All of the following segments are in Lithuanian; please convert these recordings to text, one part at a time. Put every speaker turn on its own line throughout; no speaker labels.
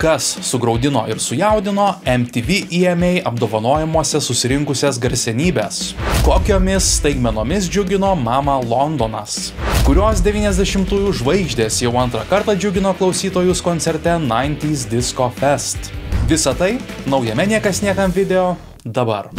Kas sugraudino ir sujaudino MTV EMA apdovanojimuose susirinkusias garsenybės? Kokiomis staigmenomis džiugino Mama Londonas? Kurios 90-ųjų žvaigždės jau antrą kartą džiugino klausytojus koncerte 90s Disco Fest? Visa tai naujame Niekas niekam video dabar.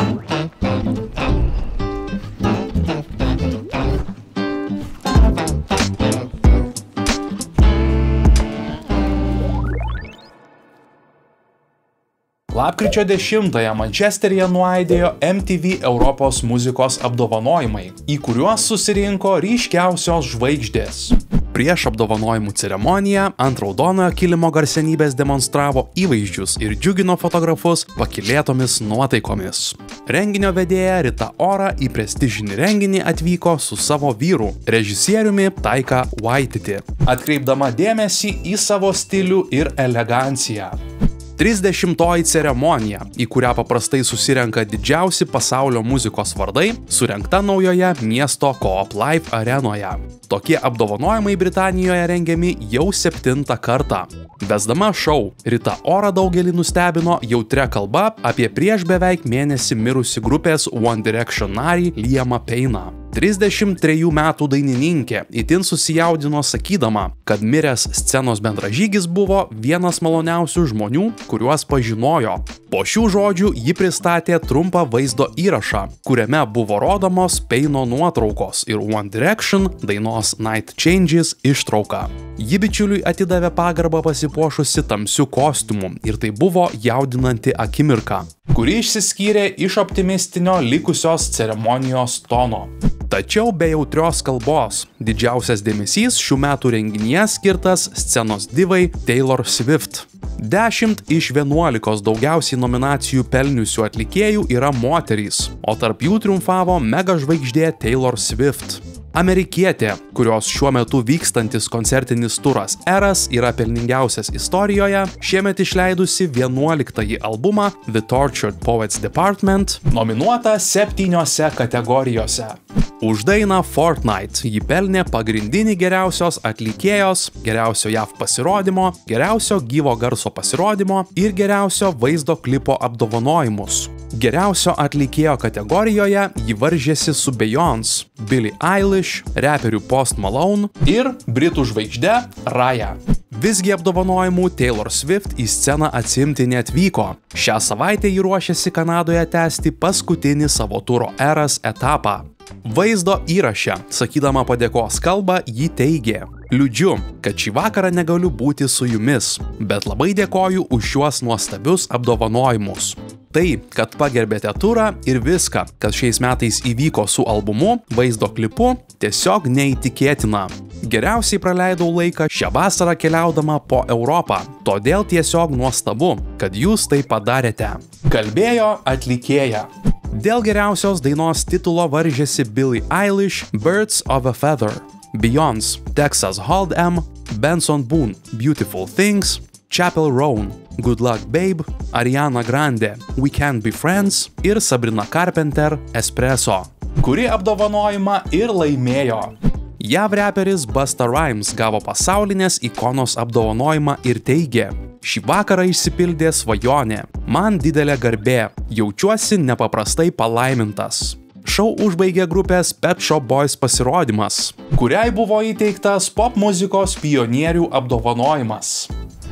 Lapkričio 10-ąją Mančesteryje nuaidėjo MTV Europos muzikos apdovanojimai, į kuriuos susirinko ryškiausios žvaigždės. Prieš apdovanojimų ceremoniją ant raudonojo kilimo garsenybės demonstravo įvaizdžius ir džiugino fotografus pakylėtomis nuotaikomis. Renginio vedėja Rita Ora į prestižinį renginį atvyko su savo vyru, režisieriumi Taika Waititi, atkreipdama dėmesį į savo stilių ir eleganciją. 30-oji ceremonija, į kurią paprastai susirenka didžiausi pasaulio muzikos vardai, surengta naujoje miesto Co-op Live arenoje. Tokie apdovanojimai Britanijoje rengiami jau 7 kartą. Vesdama šou, Rita Ora daugelį nustebino jautria kalba apie prieš beveik mėnesį mirusi grupės One Direction narį Liamą Payne'ą. 33 metų dainininkė itin susijaudino sakydama, kad miręs scenos bendražygis buvo vienas maloniausių žmonių, kuriuos pažinojo. Po šių žodžių ji pristatė trumpą vaizdo įrašą, kuriame buvo rodomos Payne'o nuotraukos ir One Direction dainos Night Changes ištrauka. Ji bičiuliui atidavė pagarbą pasipuošusi tamsiu kostiumu ir tai buvo jaudinanti akimirka, kuri išsiskyrė iš optimistinio likusios ceremonijos tono. Tačiau be jautrios kalbos, didžiausias dėmesys šių metų renginyje skirtas scenos divai Taylor Swift. 10 iš 11 daugiausiai nominacijų pelniusių atlikėjų yra moterys, o tarp jų triumfavo mega žvaigždė Taylor Swift. Amerikietė, kurios šiuo metu vykstantis koncertinis turas Eras yra pelningiausias istorijoje, šiemet išleidusi 11-ąjį albumą The Tortured Poets Department, nominuota 7 kategorijose. Už dainą Fortnite ji pelnė pagrindinį geriausios atlikėjos, geriausio JAV pasirodymo, geriausio gyvo garso pasirodymo ir geriausio vaizdo klipo apdovanojimus. Geriausio atlikėjo kategorijoje ji varžėsi su Beyoncé, Billie Eilish, reperiu Post Malone ir britų žvaigžde Raya. Visgi apdovanojimų Taylor Swift į sceną atsiimti neatvyko. Šią savaitę ji ruošiasi Kanadoje tęsti paskutinį savo turo Eras etapą. Vaizdo įraše, sakydama padėkos kalbą, ji teigė: "Liūdžiu, kad šį vakarą negaliu būti su jumis, bet labai dėkoju už šiuos nuostabius apdovanojimus. Tai, kad pagerbėte turą ir viską, kas šiais metais įvyko su albumu, vaizdo klipu, tiesiog neįtikėtina. Geriausiai praleidau laiką šią vasarą keliaudama po Europą, todėl tiesiog nuostabu, kad jūs tai padarėte." Kalbėjo atlikėja. Dėl geriausios dainos titulo varžėsi Billie Eilish, Birds of a Feather, Beyoncé, Texas Hold'em, Benson Boone, Beautiful Things, Chappell Roan, Good Luck Babe, Ariana Grande, We Can't Be Friends ir Sabrina Carpenter, Espresso, kuri apdovanojimą ir laimėjo. JAV reperis Busta Rhymes gavo pasaulinės ikonos apdovanojimą ir teigė: "Šį vakarą išsipildė svajonė. Man didelė garbė. Jaučiuosi nepaprastai palaimintas." Šou užbaigė grupės Pet Shop Boys pasirodymas, kuriai buvo įteiktas pop muzikos pionierių apdovanojimas.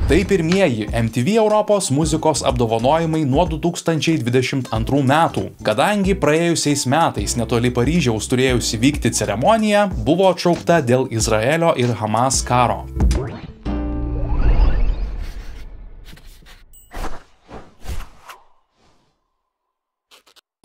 Tai pirmieji MTV Europos muzikos apdovanojimai nuo 2022 metų, kadangi praėjusiais metais netoli Paryžiaus turėjusi vykti ceremonija buvo atšaukta dėl Izraelio ir Hamas karo.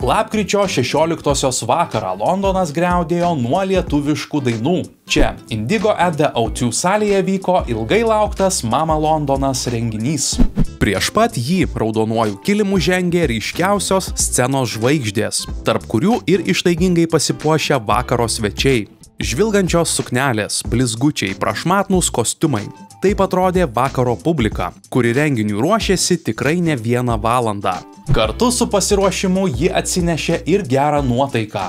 Lapkričio 16-osios vakarą Londonas griaudėjo nuo lietuviškų dainų. Čia Indigo at the O2 salėje vyko ilgai lauktas Mama Londonas renginys. Prieš pat jį raudonuoju kilimu žengė ryškiausios scenos žvaigždės, tarp kurių ir ištaigingai pasipuošę vakaro svečiai. Žvilgančios suknelės, blizgučiai, prašmatnūs kostiumai. Taip atrodė vakaro publika, kuri renginiui ruošėsi tikrai ne 1 valandą. Kartu su pasiruošimu ji atsinešė ir gerą nuotaiką.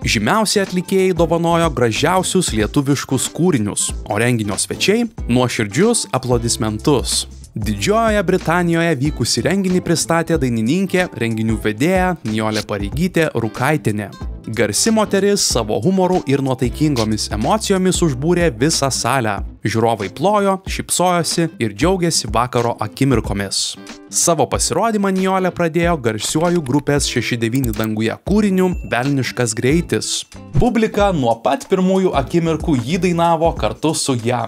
Žymiausi atlikėjai dovanojo gražiausius lietuviškus kūrinius, o renginio svečiai – nuoširdžius aplodismentus. Didžiojoje Britanijoje vykusį renginį pristatė dainininkė, renginių vedėja Nijolė Pareigytė Rukaitienė. Garsi moteris savo humoru ir nuotaikingomis emocijomis užbūrė visą salę. Žiūrovai plojo, šypsojosi ir džiaugiasi vakaro akimirkomis. Savo pasirodymą Nijolė pradėjo garsiuoju grupės 69 danguje kūriniu Velniškas greitis. Publika nuo pat pirmųjų akimirkų jį dainavo kartu su ja.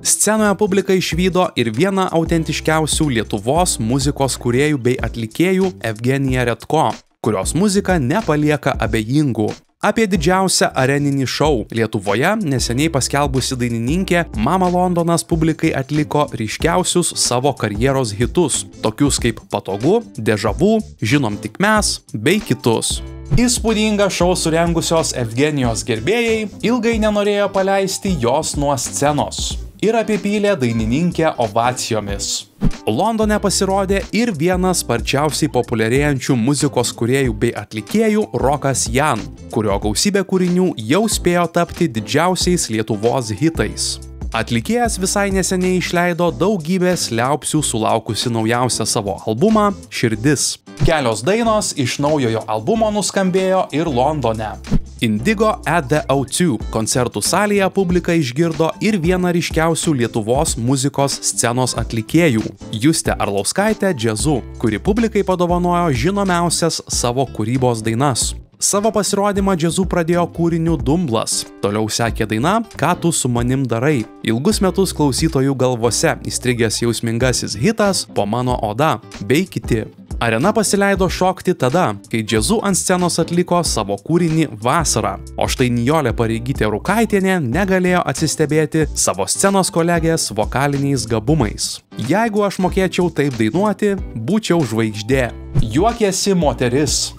Scenoje publika išvydo ir vieną autentiškiausių Lietuvos muzikos kūrėjų bei atlikėjų Evgeniją Redko, kurios muzika nepalieka abejingų. Apie didžiausią areninį šou Lietuvoje neseniai paskelbusi dainininkė Mama Londonas publikai atliko ryškiausius savo karjeros hitus, tokius kaip Patogu, Deja Vu, Žinom tik mes bei kitus. Įspūdingą šou surengusios Evgenijos gerbėjai ilgai nenorėjo paleisti jos nuo scenos ir apipylė dainininkę ovacijomis. Londone pasirodė ir vienas sparčiausiai populiarėjančių muzikos kūrėjų bei atlikėjų Rokas Jan, kurio gausybė kūrinių jau spėjo tapti didžiausiais Lietuvos hitais. Atlikėjas visai neseniai išleido daugybės liaupsių sulaukusi naujausią savo albumą Širdis. Kelios dainos iš naujojo albumo nuskambėjo ir Londone. Indigo at the O2 koncertų salėje publika išgirdo ir vieną ryškiausių Lietuvos muzikos scenos atlikėjų – Justę Arlauskaitę Džiazu, kuri publikai padovanojo žinomiausias savo kūrybos dainas. Savo pasirodymą Džiazu pradėjo kūriniu Dumblas, toliau sekė daina Ką tu su manim darai, ilgus metus klausytojų galvose įstrigęs jausmingasis hitas Po mano oda bei kiti. Arena pasileido šokti tada, kai Džiazu ant scenos atliko savo kūrinį Vasara, o štai Nijolė Pareigytė Rukaitienė negalėjo atsistebėti savo scenos kolegės vokaliniais gabumais. Jeigu aš mokėčiau taip dainuoti, būčiau žvaigždė. Juokėsi moteris.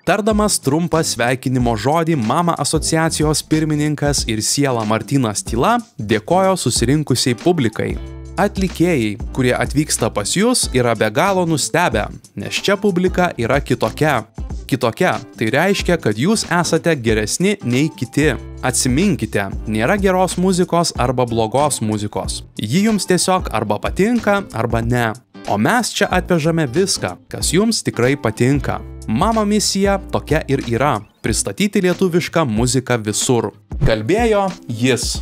Tardamas trumpą sveikinimo žodį Mama asociacijos pirmininkas ir siela Martynas Tyla dėkojo susirinkusiai publikai. Atlikėjai, kurie atvyksta pas jūs, yra be galo nustebę, nes čia publika yra kitokia. Kitokia, tai reiškia, kad jūs esate geresni nei kiti. Atsiminkite, nėra geros muzikos arba blogos muzikos. Ji jums tiesiog arba patinka, arba ne. O mes čia atvežame viską, kas jums tikrai patinka. Mama misija tokia ir yra – pristatyti lietuvišką muziką visur. Kalbėjo jis.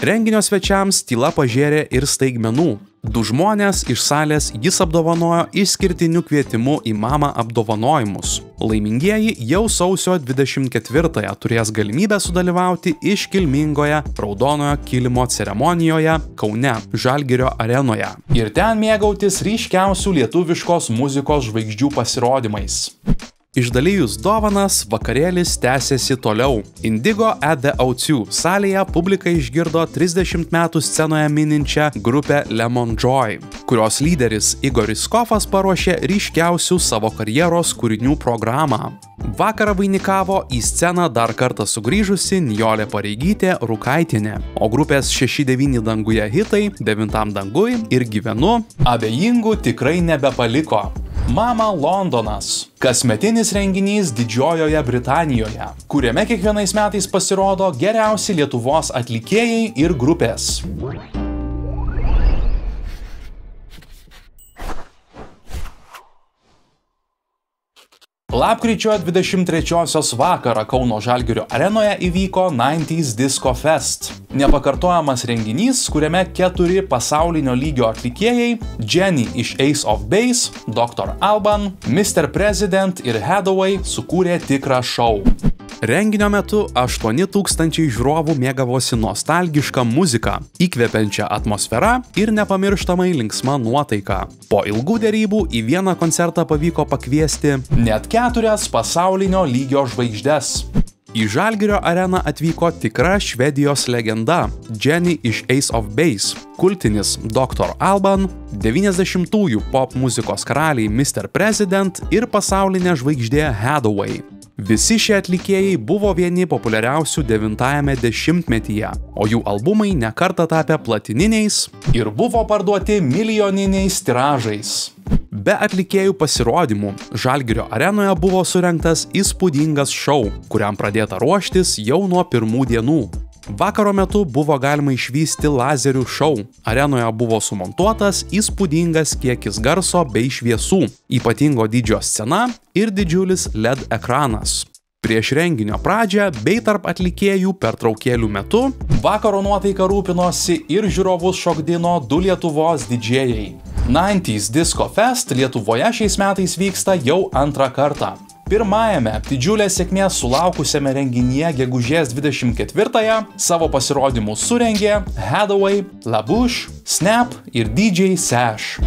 Renginio svečiams Tyla pažėrė ir staigmenų. 2 žmonės iš salės jis apdovanojo išskirtiniu kvietimu į Mama apdovanojimus. Laimingieji jau sausio 24-ąją turės galimybę sudalyvauti iškilmingoje Raudonojo kilimo ceremonijoje Kaune, Žalgirio arenoje. Ir ten mėgautis ryškiausių lietuviškos muzikos žvaigždžių pasirodymais. Išdalijus dovanas, vakarėlis tęsėsi toliau. Indigo at the O2 salėje publika išgirdo 30 metų scenoje mininčią grupę Lemon Joy, kurios lyderis Igoris Kofas paruošė ryškiausių savo karjeros kūrinių programą. Vakarą vainikavo į sceną dar kartą sugrįžusi Nijolė Pareigytė Rukaitienė, o grupės 69 danguje hitai 9 danguj ir Gyvenu abejingų tikrai nebepaliko. Mama Londonas – kasmetinis renginys Didžiojoje Britanijoje, kuriame kiekvienais metais pasirodo geriausi Lietuvos atlikėjai ir grupės. Lapkričio 23-osios vakarą Kauno Žalgirio arenoje įvyko 90s Disco Fest. Nepakartojamas renginys, kuriame 4 pasaulinio lygio atlikėjai Jenny iš Ace of Base, Dr. Alban, Mr. President ir Hathaway sukūrė tikrą šou. Renginio metu 8000 žiūrovų mėgavosi nostalgišką muziką, įkvepiančią atmosferą ir nepamirštamai linksma nuotaika. Po ilgų derybų į vieną koncertą pavyko pakviesti net 4 pasaulinio lygio žvaigždes. Į Žalgirio areną atvyko tikra Švedijos legenda Jenny iš Ace of Base, kultinis Dr. Alban, 90-ųjų pop muzikos karaliai Mr. President ir pasaulinė žvaigždė Hathaway. Visi šie atlikėjai buvo vieni populiariausių 9-ajame dešimtmetyje, o jų albumai nekartą tapę platininiais ir buvo parduoti milijoniniais tiražais. Be atlikėjų pasirodymų, Žalgirio arenoje buvo surengtas įspūdingas šou, kuriam pradėta ruoštis jau nuo pirmų dienų. Vakaro metu buvo galima išvysti lazerių šou. Arenoje buvo sumontuotas įspūdingas kiekis garso bei šviesų, ypatingo dydžio scena ir didžiulis LED ekranas. Prieš renginio pradžią bei tarp atlikėjų pertraukėlių metu vakaro nuotaika rūpinosi ir žiūrovus šokdino du Lietuvos didžėjai. 90s Disco Fest Lietuvoje šiais metais vyksta jau antrą kartą. Pirmajame didžiulės sėkmės sulaukusiame renginyje gegužės 24-ąją savo pasirodymus surengė Hathaway, Labouche, Snap ir DJ Sash.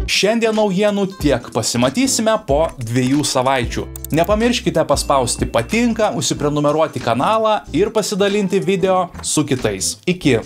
Šiandien naujienų tiek, pasimatysime po 2 savaičių. Nepamirškite paspausti patinka, užsiprenumeruoti kanalą ir pasidalinti video su kitais. Iki!